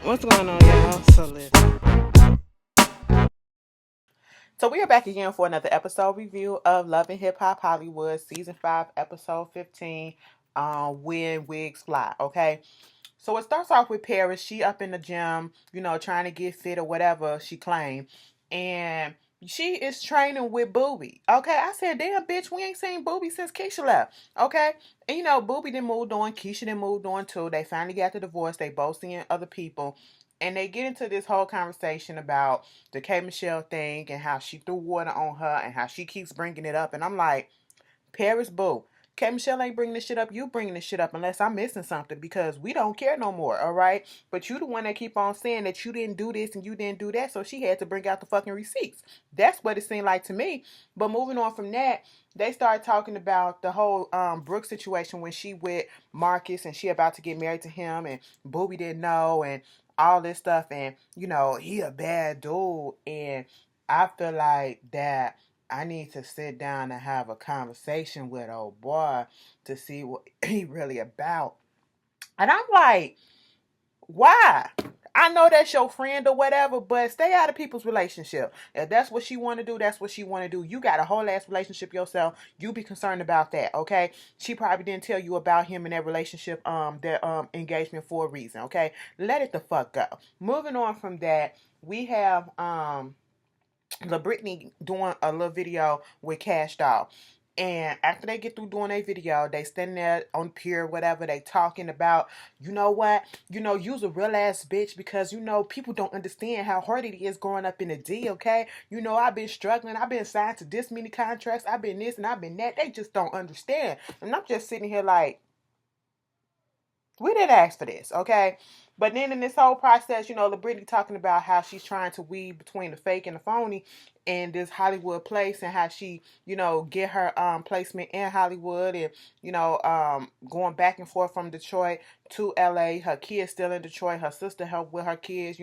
What's going on, y'all? So listen. So we are back again for another episode review of Love and Hip Hop Hollywood, season 5, episode 15. When Wigs Fly. Okay. So it starts off with Paris. She up in the gym, trying to get fit or whatever she claimed, and she is training with Booby. Okay, I said, damn, bitch, we ain't seen Booby since Keisha left. Okay, and Booby then moved on, Keisha then moved on too. They finally got the divorce. They both seeing other people, and they get into this whole conversation about the K Michelle thing and how she threw water on her and how she keeps bringing it up, and I'm like, Paris, boo. K Michelle ain't bringing this shit up. You bringing this shit up unless I'm missing something because we don't care no more, all right? But you the one that keep on saying that you didn't do this and you didn't do that, so she had to bring out the fucking receipts. That's what it seemed like to me. But moving on from that, they started talking about the whole Brooke situation when she with Marcus and she about to get married to him and Booby didn't know and all this stuff and he a bad dude and I feel like that I need to sit down and have a conversation with old boy to see what he really about. And I'm like, why? I know that's your friend or whatever, but stay out of people's relationship. If that's what she want to do, that's what she want to do. You got a whole ass relationship yourself. You be concerned about that, okay? She probably didn't tell you about him and that relationship, their engagement for a reason, okay? Let it the fuck go. Moving on from that, we have La Brittany doing a little video with Cash Doll. And after they get through doing a video, they standing there on the pier, whatever, they talking about, you know what, you's a real ass bitch because, people don't understand how hard it is growing up in the D, okay? I've been struggling, I've been signed to this many contracts, I've been this and I've been that. They just don't understand. And I'm just sitting here like, we didn't ask for this, okay? But then in this whole process, LaBrittany talking about how she's trying to weave between the fake and the phony in this Hollywood place and how she, get her placement in Hollywood and, going back and forth from Detroit to LA. Her kids still in Detroit. Her sister helped with her kids,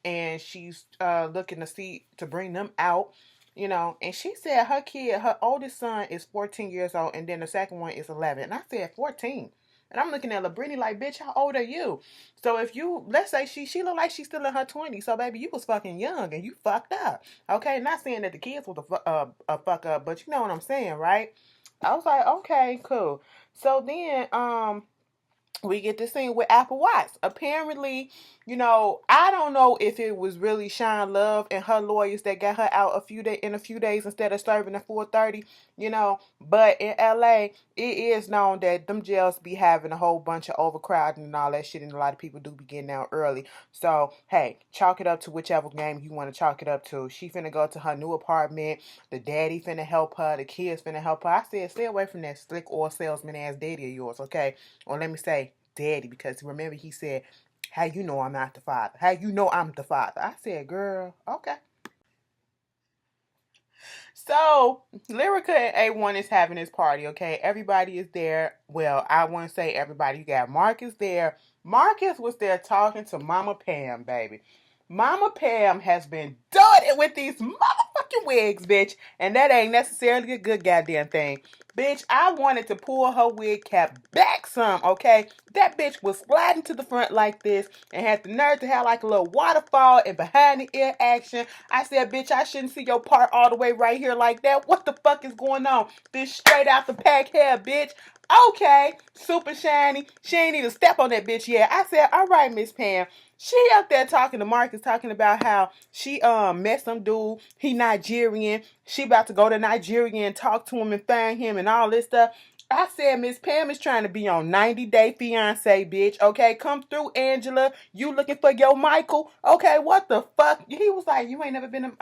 and she's looking to see to bring them out. And she said her oldest son is 14 years old, and then the second one is 11. And I said 14. And I'm looking at LaBrittany like, bitch, how old are you? So if you, let's say she look like she's still in her 20s. So baby, you was fucking young and you fucked up. Okay, not saying that the kids was a fuck up, but you know what I'm saying, right? I was like, okay, cool. So then, we get this thing with Apple Watch. Apparently, I don't know if it was really Shine Love and her lawyers that got her out in a few days instead of serving at 4:30, But in LA, it is known that them jails be having a whole bunch of overcrowding and all that shit, and a lot of people do be getting out early. So hey, chalk it up to whichever game you want to chalk it up to. She finna go to her new apartment. The daddy finna help her. The kids finna help her. I said, stay away from that slick oil salesman ass daddy of yours, okay? Or let me say daddy, because remember he said, how you know I'm not the father? How you know I'm the father? I said, girl, okay. So Lyrica and A1 is having this party, okay? Everybody is there. Well, I want to say everybody. You got Marcus there. Marcus was there talking to Mama Pam, baby. Mama Pam has been doing it with these motherfucking wigs, bitch. And that ain't necessarily a good goddamn thing. Bitch, I wanted to pull her wig cap back some, okay? That bitch was sliding to the front like this and had the nerve to have like a little waterfall and behind the ear action. I said, bitch, I shouldn't see your part all the way right here like that. What the fuck is going on? This straight out the pack hair, bitch. Okay, super shiny. She ain't even step on that bitch yet. I said, all right, Miss Pam. She up there talking to Marcus, talking about how she met some dude. He Nigerian. She about to go to Nigeria and talk to him and find him and all this stuff. I said, Miss Pam is trying to be on 90-Day Fiance, bitch. Okay, come through, Angela. You looking for your Michael? Okay, what the fuck? He was like, you ain't never been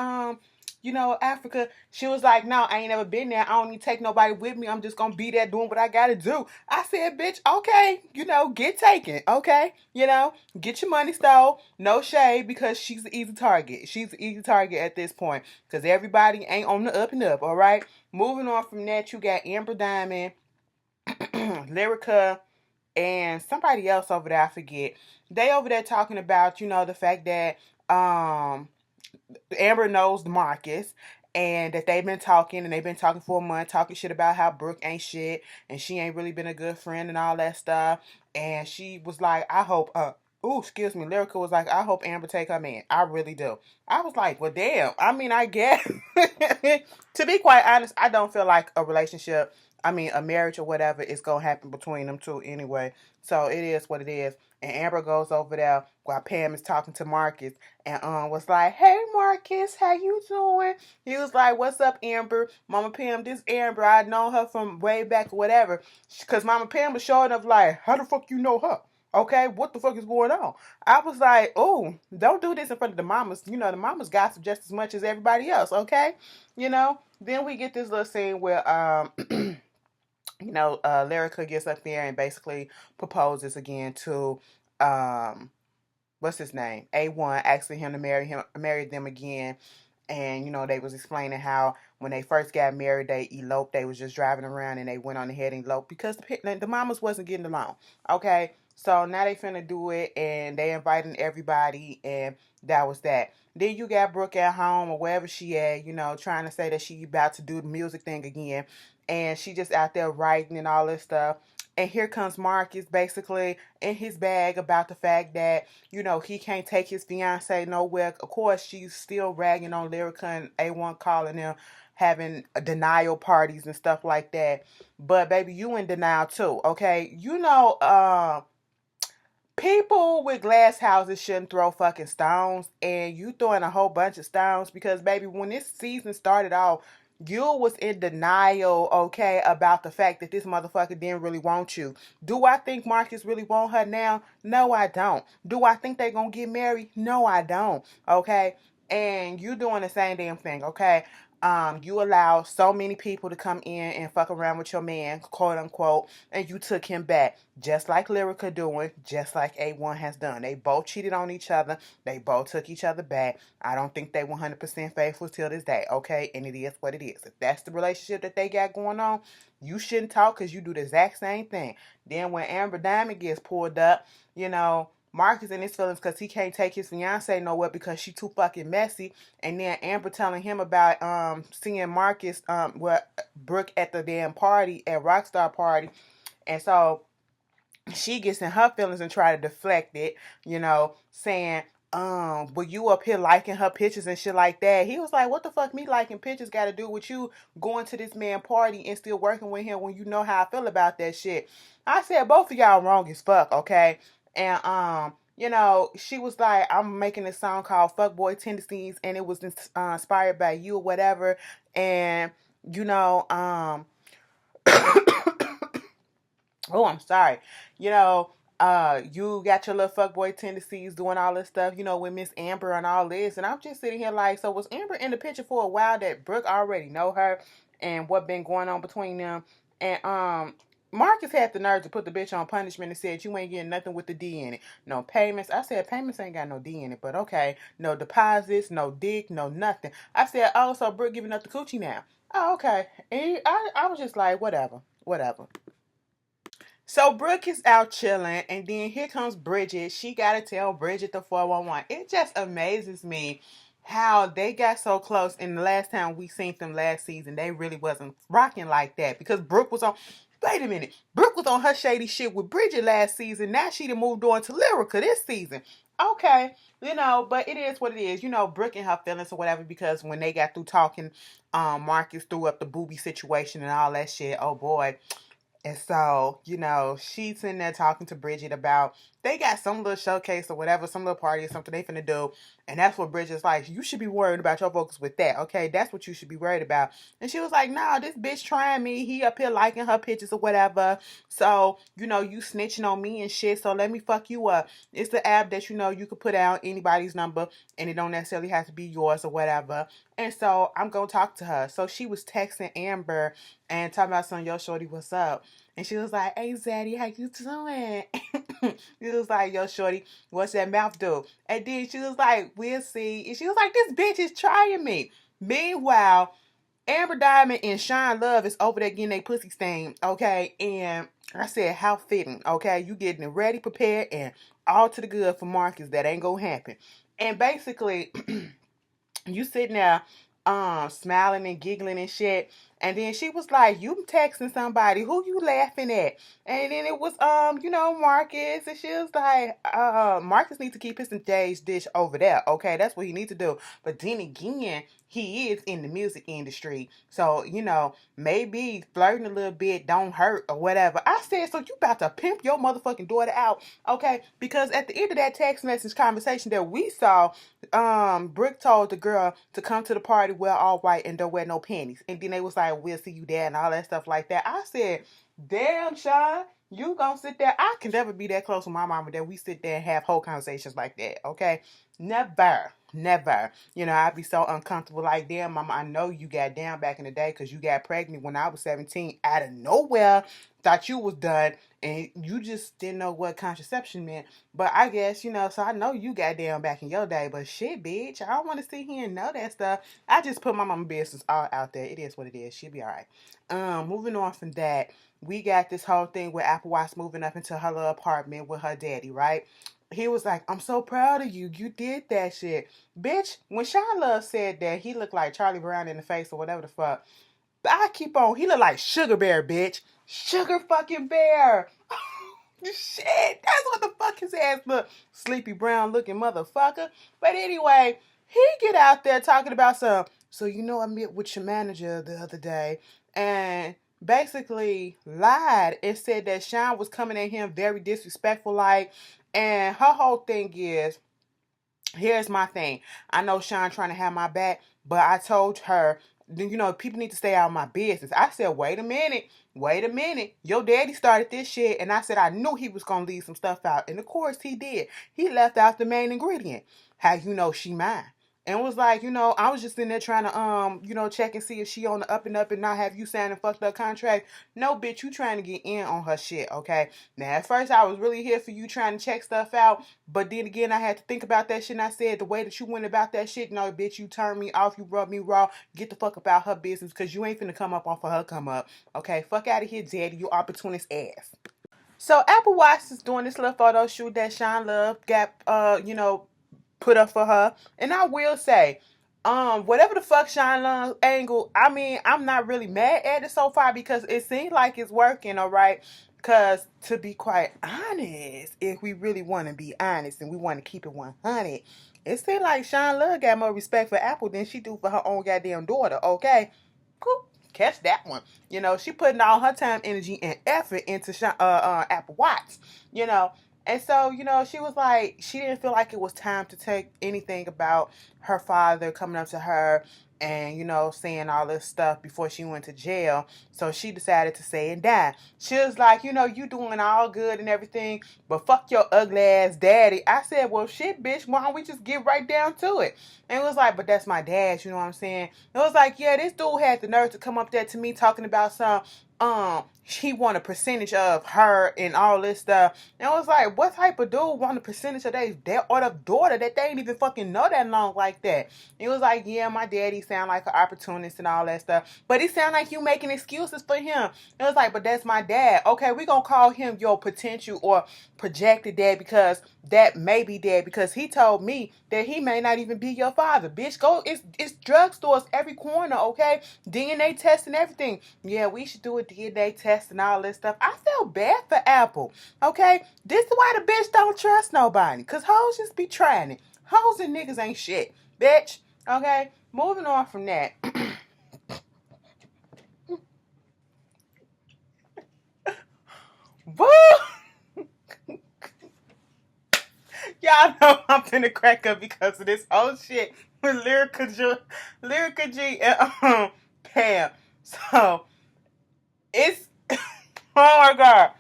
Africa. She was like, no, I ain't never been there. I don't need to take nobody with me. I'm just gonna be there doing what I gotta do. I said, bitch, okay, get taken, okay? Get your money stole. No shade, because she's an easy target. She's an easy target at this point, because everybody ain't on the up and up, all right? Moving on from that, you got Amber Diamond, Lyrica, and somebody else over there, I forget. They over there talking about, the fact that Amber knows Marcus and that they've been talking and they've been talking for a month, talking shit about how Brooke ain't shit and she ain't really been a good friend and all that stuff. And she was like, I hope ooh, excuse me, Lyrica was like, I hope Amber take her man. I really do. I was like, well, damn. I mean, I guess. To be quite honest, I don't feel like a relationship, I mean, a marriage or whatever is going to happen between them two anyway. So it is what it is. And Amber goes over there while Pam is talking to Marcus and was like, hey, Marcus, how you doing? He was like, what's up, Amber? Mama Pam, this Amber, I know her from way back or whatever. Because Mama Pam was showing up like, how the fuck you know her? Okay, what the fuck is going on? I was like, oh, don't do this in front of the mamas. You know, the mamas gossip just as much as everybody else, okay? You know, then we get this little scene where, Lyrica gets up there and basically proposes again to, what's his name? A1, asking him to marry them again. And, they was explaining how when they first got married, they eloped. They was just driving around and they went on ahead and eloped because the mamas wasn't getting along. Okay? So now they finna do it and they inviting everybody and that was that. Then you got Brooke at home or wherever she at, trying to say that she about to do the music thing again. And she just out there writing and all this stuff. And here comes Marcus basically in his bag about the fact that, he can't take his fiance nowhere. Of course, she's still ragging on Lyrica and A1 calling them having denial parties and stuff like that. But baby, you in denial too, okay? People with glass houses shouldn't throw fucking stones, and you throwing a whole bunch of stones because, baby, when this season started off, you was in denial, okay, about the fact that this motherfucker didn't really want you. Do I think Marcus really want her now? No, I don't. Do I think they gonna get married? No, I don't, okay? And you doing the same damn thing, okay? You allow so many people to come in and fuck around with your man, quote unquote, and you took him back, just like Lyrica doing, just like A1 has done. They both cheated on each other. They both took each other back. I don't think they 100% faithful till this day, okay? And it is what it is. If that's the relationship that they got going on, you shouldn't talk because you do the exact same thing. Then when Amber Diamond gets pulled up, Marcus in his feelings because he can't take his fiance nowhere because she too fucking messy. And then Amber telling him about seeing Marcus Brooke at the damn party at Rockstar party. And so she gets in her feelings and try to deflect it, saying, well, you up here liking her pictures and shit like that. He was like, what the fuck me liking pictures got to do with you going to this man party and still working with him when you know how I feel about that shit? I said, both of y'all wrong as fuck, okay? And, she was like, I'm making this song called Fuckboy Tendencies and it was inspired by you or whatever. And, oh, I'm sorry. You got your little fuckboy tendencies doing all this stuff, with Miss Amber and all this. And I'm just sitting here like, so was Amber in the picture for a while that Brooke already know her and what been going on between them? And Marcus had the nerve to put the bitch on punishment and said, you ain't getting nothing with the D in it. No payments. I said, payments ain't got no D in it, but okay. No deposits, no dick, no nothing. I said, oh, so Brooke giving up the coochie now. Oh, okay. And I was just like, whatever. So Brooke is out chilling, and then here comes Bridget. She gotta tell Bridget the 411. It just amazes me how they got so close. And the last time we seen them last season, they really wasn't rocking like that because Brooke was on. Wait a minute, Brooke was on her shady shit with Bridget last season. Now she done moved on to Lyrica this season. Okay, but it is what it is. Brooke and her feelings or whatever because when they got through talking, Marcus threw up the booby situation and all that shit. Oh boy. And so, she's in there talking to Bridget about they got some little showcase or whatever, some little party or something they finna do. And that's what Bridget's like, you should be worried about your focus with that, okay? That's what you should be worried about. And she was like, nah, this bitch trying me. He up here liking her pictures or whatever. So, you snitching on me and shit. So let me fuck you up. It's the app that, you could put out anybody's number and it don't necessarily have to be yours or whatever. And so I'm going to talk to her. So she was texting Amber and talking about son, yo, shorty, what's up? And she was like, hey, Zaddy, how you doing? She was like, yo, shorty, what's that mouth do? And then she was like, we'll see. And she was like, this bitch is trying me. Meanwhile, Amber Diamond and Sean Love is over there getting their pussy stained, okay? And I said, how fitting, okay? You getting it ready, prepared, and all to the good for Marcus. That ain't gonna happen. And basically, you sitting there smiling and giggling and shit. And then she was like, you texting somebody, who you laughing at? And then it was Marcus, and she was like, Marcus needs to keep his engaged dish over there. Okay, that's what he needs to do. But then again, he is in the music industry. So, maybe flirting a little bit don't hurt or whatever. I said, so you about to pimp your motherfucking daughter out, okay? Because at the end of that text message conversation that we saw, Brick told the girl to come to the party, wear all white and don't wear no panties. And then they was like, we'll see you there and all that stuff like that. I said, damn, Sean, you gonna sit there? I can never be that close with my mama that we sit there and have whole conversations like that, okay? Never. Never. I'd be so uncomfortable like, damn, mama, I know you got down back in the day because you got pregnant when I was 17 out of nowhere, thought you was done, and you just didn't know what contraception meant. But I guess, so I know you got down back in your day, but shit, bitch, I don't want to sit here and know that stuff. I just put my mama business all out there. It is what it is. She'll be all right. Moving on from that, we got this whole thing with Apple Watch moving up into her little apartment with her daddy, right? He was like, I'm so proud of you. You did that shit. Bitch, when Sean Love said that, he looked like Charlie Brown in the face or whatever the fuck. But I keep on, he looked like Sugar Bear, bitch. Sugar fucking Bear. Shit, that's what the fuck his ass look. Sleepy Brown looking motherfucker. But anyway, he get out there talking about some, so I met with your manager the other day and basically lied and said that Sean was coming at him very disrespectful like, and her whole thing is, here's my thing. I know Sean trying to have my back, but I told her, people need to stay out of my business. I said, wait a minute. Your daddy started this shit, and I said I knew he was going to leave some stuff out. And of course he did. He left out the main ingredient. How she mine. And was like, I was just in there trying to, check and see if she on the up and not have you signing fucked up contract. No, bitch, you trying to get in on her shit, okay? Now, at first, I was really here for you trying to check stuff out. But then again, I had to think about that shit, and I said, the way that you went about that shit, no, bitch, you turned me off, you rubbed me raw. Get the fuck about her business, because you ain't finna come up off of her come up. Okay, fuck out of here, daddy, you opportunist ass. So, Apple Watch is doing this little photo shoot that Sean Love got, put up for her. And I will say, whatever the fuck Sean Love angle, I mean, I'm not really mad at it so far because it seems like it's working, all right? Because to be quite honest, if we really want to be honest and we want to keep it 100, it seems like Sean Love got more respect for Apple than she do for her own goddamn daughter, okay? Cool. Catch that one. She putting all her time, energy, and effort into Apple Watch, And so, she was like, she didn't feel like it was time to take anything about her father coming up to her and, saying all this stuff before she went to jail. So she decided to say and die. She was like, you doing all good and everything, but fuck your ugly ass daddy. I said, well, shit, bitch, why don't we just get right down to it? And it was like, but that's my dad, you know what I'm saying? It was like, yeah, this dude had the nerve to come up there to me talking about some, he want a percentage of her and all this stuff. And I was like, what type of dude want a percentage of their or the daughter that they ain't even fucking know that long like that? And it was like, yeah, my daddy sound like an opportunist and all that stuff. But he sound like you making excuses for him. It was like, but that's my dad. Okay, we gonna call him your potential or projected dad because that may be dad because he told me that he may not even be your father. Bitch, go, it's drugstores every corner, okay? DNA test and everything. Yeah, we should do a DNA test and all this stuff. I feel bad for Apple, okay? This is why the bitch don't trust nobody, because hoes just be trying it. Hoes and niggas ain't shit, bitch, okay? Moving on from that. Woo! Y'all know I'm finna crack up because of this whole shit with Lyrica G and Pam. So, it's, oh my God.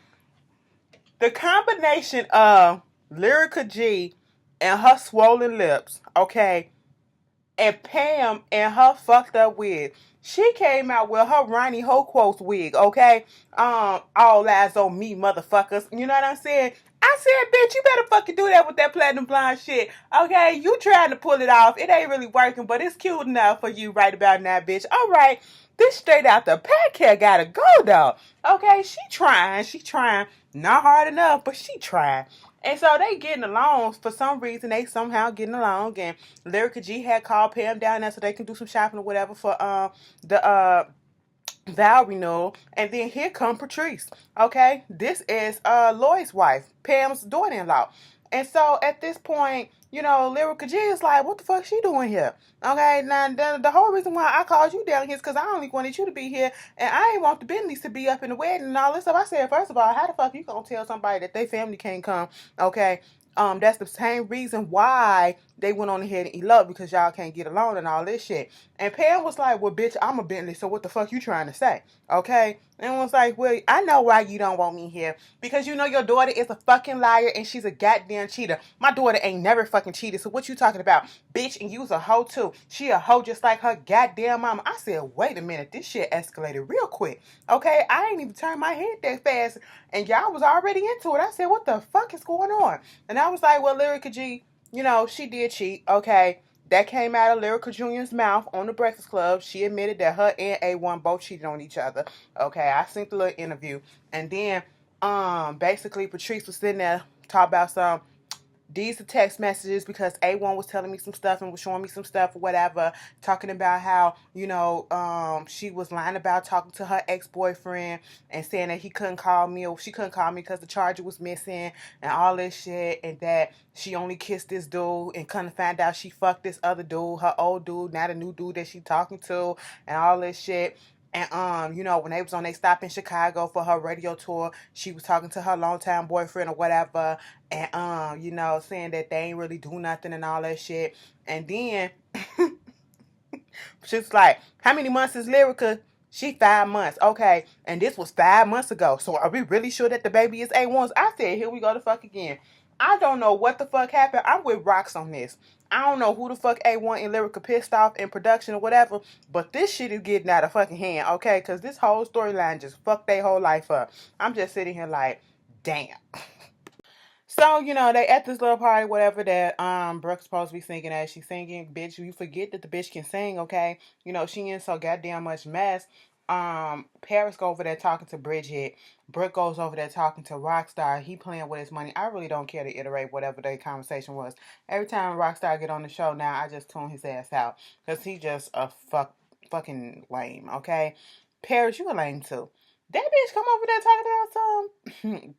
The combination of Lyrica G and her swollen lips, okay, and Pam and her fucked up wig. She came out with her Ronnie Hoquos wig, okay? All eyes on me, motherfuckers. You know what I'm saying? I said, bitch, you better fucking do that with that platinum blonde shit, okay? You trying to pull it off. It ain't really working, but it's cute enough for you right about now, bitch. All right. This straight out the pack here gotta go, though. Okay, she trying. Not hard enough, but she trying. And so they getting along. For some reason, they somehow getting along. And Lyrica G had called Pam down there so they can do some shopping or whatever for the Val renewal, and then here come Patrice. Okay, this is Lloyd's wife, Pam's daughter-in-law, and so at this point, Lyrica G is like, "What the fuck she doing here?" Okay, now the whole reason why I called you down here is because I only wanted you to be here, and I ain't want the Bentleys to be up in the wedding and all this stuff. I said, first of all, how the fuck you gonna tell somebody that their family can't come? Okay, that's the same reason why they went on ahead and eloped, because y'all can't get along and all this shit. And Pam was like, "Well, bitch, I'm a Bentley, so what the fuck you trying to say?" Okay? And was like, "Well, I know why you don't want me here. Because you know your daughter is a fucking liar and she's a goddamn cheater. My daughter ain't never fucking cheated, so what you talking about? Bitch, and you's a hoe too. She a hoe just like her goddamn mama." I said, wait a minute, this shit escalated real quick. Okay? I ain't even turned my head that fast, and y'all was already into it. I said, what the fuck is going on? And I was like, well, Lyrica G, she did cheat. Okay? That came out of Lyrica Jr.'s mouth on the Breakfast Club. She admitted that her and A1 both cheated on each other. Okay, I seen the little interview. And then basically Patrice was sitting there talking about some, these are text messages because A1 was telling me some stuff and was showing me some stuff or whatever, talking about how, she was lying about talking to her ex-boyfriend and saying that he couldn't call me, or she couldn't call me because the charger was missing and all this shit, and that she only kissed this dude and couldn't find out she fucked this other dude, her old dude, not a new dude that she talking to, and all this shit. And when they was on their stop in Chicago for her radio tour, she was talking to her longtime boyfriend or whatever, and saying that they ain't really do nothing and all that shit. And then she's like, "How many months is Lyrica?" She 5 months. Okay. And this was 5 months ago. So are we really sure that the baby is A1's? I said, here we go the fuck again. I don't know what the fuck happened. I'm with Rocks on this. I don't know who the fuck A1 and Lyrica pissed off in production or whatever, but this shit is getting out of fucking hand, okay? Because this whole storyline just fucked their whole life up. I'm just sitting here like, damn. So, they at this little party, whatever, that Brooke's supposed to be singing as she's singing. Bitch, you forget that the bitch can sing, okay? She in so goddamn much mess. Paris go over there talking to Bridget. Brooke goes over there talking to Rockstar. He playing with his money. I really don't care to iterate whatever their conversation was. Every time Rockstar get on the show now, I just tune his ass out. Because he just a fucking lame, okay? Paris, you a lame too. That bitch come over there talking about some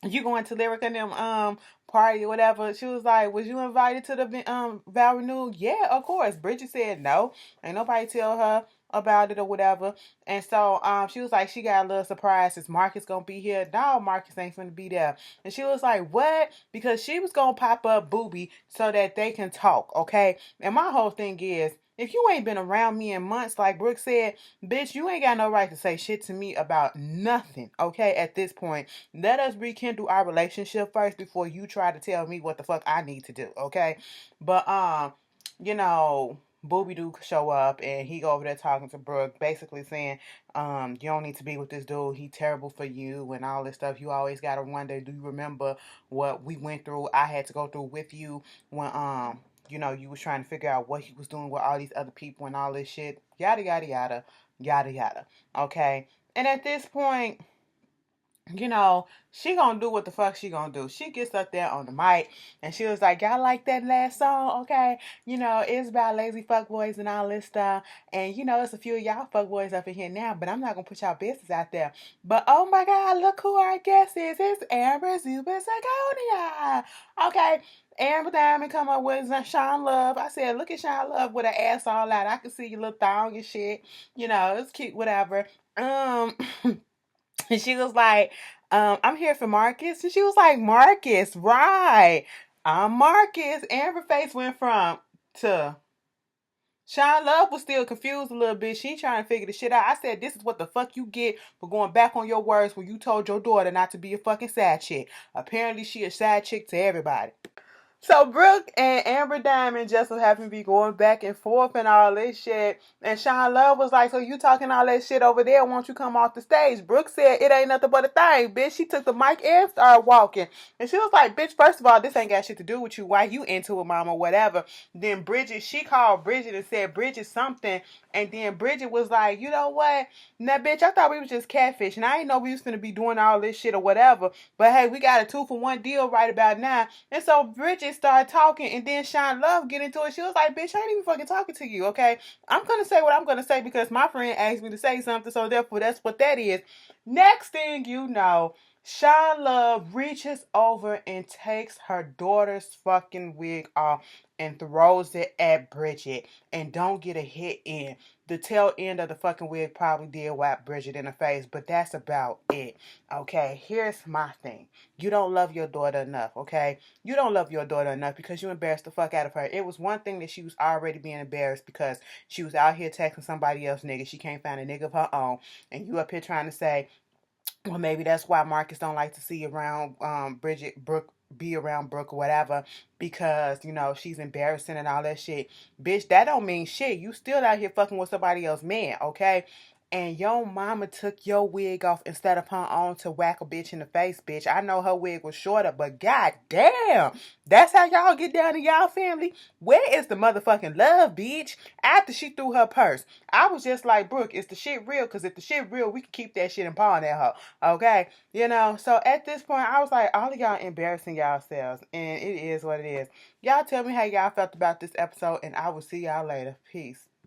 you going to Lyric and them party or whatever. She was like, was you invited to the vow renewal? Yeah, of course. Bridget said no. Ain't nobody tell her about it or whatever. And so she was like, she got a little surprise. Is Marcus gonna be here? No, Marcus ain't gonna be there. And she was like, what? Because she was gonna pop up Booby so that they can talk, okay? And my whole thing is, if you ain't been around me in months, like Brooke said, bitch, you ain't got no right to say shit to me about nothing, okay, at this point. Let us rekindle our relationship first before you try to tell me what the fuck I need to do, okay? But, Booby do show up and he go over there talking to Brooke, basically saying, you don't need to be with this dude. He terrible for you and all this stuff. You always gotta wonder, do you remember what we went through? I had to go through with you when, you was trying to figure out what he was doing with all these other people and all this shit. Yada, yada, yada, yada, yada. Okay? And at this point, she gonna do what the fuck she gonna do. She gets up there on the mic and she was like, y'all like that last song? Okay. It's about lazy fuckboys and all this stuff. And it's a few of y'all fuckboys up in here now, but I'm not gonna put y'all business out there. But oh my God, look who our guest is. It's Amber Zuba Sagonia. Okay. Amber Diamond come up with Sean Love. I said, look at Sean Love with her ass all out. I can see your little thong and shit. It's cute, whatever. And she was like, I'm here for Marcus. And she was like, Marcus, right. I'm Marcus. Amber face went from to Sean Love was still confused a little bit. She trying to figure the shit out. I said, this is what the fuck you get for going back on your words when you told your daughter not to be a fucking side chick. Apparently she a side chick to everybody. So Brooke and Amber Diamond just so happen to be going back and forth and all this shit. And Sean Love was like, so you talking all that shit over there, won't you come off the stage? Brooke said, it ain't nothing but a thing, bitch. She took the mic and started walking. And she was like, bitch, first of all, this ain't got shit to do with you. Why you into it, mama, whatever. Then Bridget, she called Bridget and said, Bridget something. And then Bridget was like, you know what? Now, bitch, I thought we was just catfish. And I didn't know we was finna be doing all this shit or whatever. But hey, we got a 2-for-1 deal right about now. And so Bridget Bridget started talking, and then Sean Love get into it. She was like, bitch, I ain't even fucking talking to you, okay? I'm going to say what I'm going to say because my friend asked me to say something, so therefore that's what that is. Next thing you know, Sean Love reaches over and takes her daughter's fucking wig off and throws it at Bridget and don't get a hit in. The tail end of the fucking wig probably did whack Bridget in the face, but that's about it. Okay, here's my thing. You don't love your daughter enough, okay? You don't love your daughter enough because you embarrassed the fuck out of her. It was one thing that she was already being embarrassed because she was out here texting somebody else nigga. She can't find a nigga of her own. And you up here trying to say, well, maybe that's why Marcus don't like to see around Bridget Brooke, be around Brooke or whatever, because you know she's embarrassing and all that shit. Bitch, that don't mean shit. You still out here fucking with somebody else man, okay? And your mama took your wig off instead of her own to whack a bitch in the face, bitch. I know her wig was shorter, but god damn, that's how y'all get down in y'all family. Where is the motherfucking love, bitch? After she threw her purse, I was just like, Brooke, is the shit real? Because if the shit real, we can keep that shit and pawn that hoe. Okay? You know, so at this point, I was like, all of y'all embarrassing yourselves. And it is what it is. Y'all tell me how y'all felt about this episode, and I will see y'all later. Peace.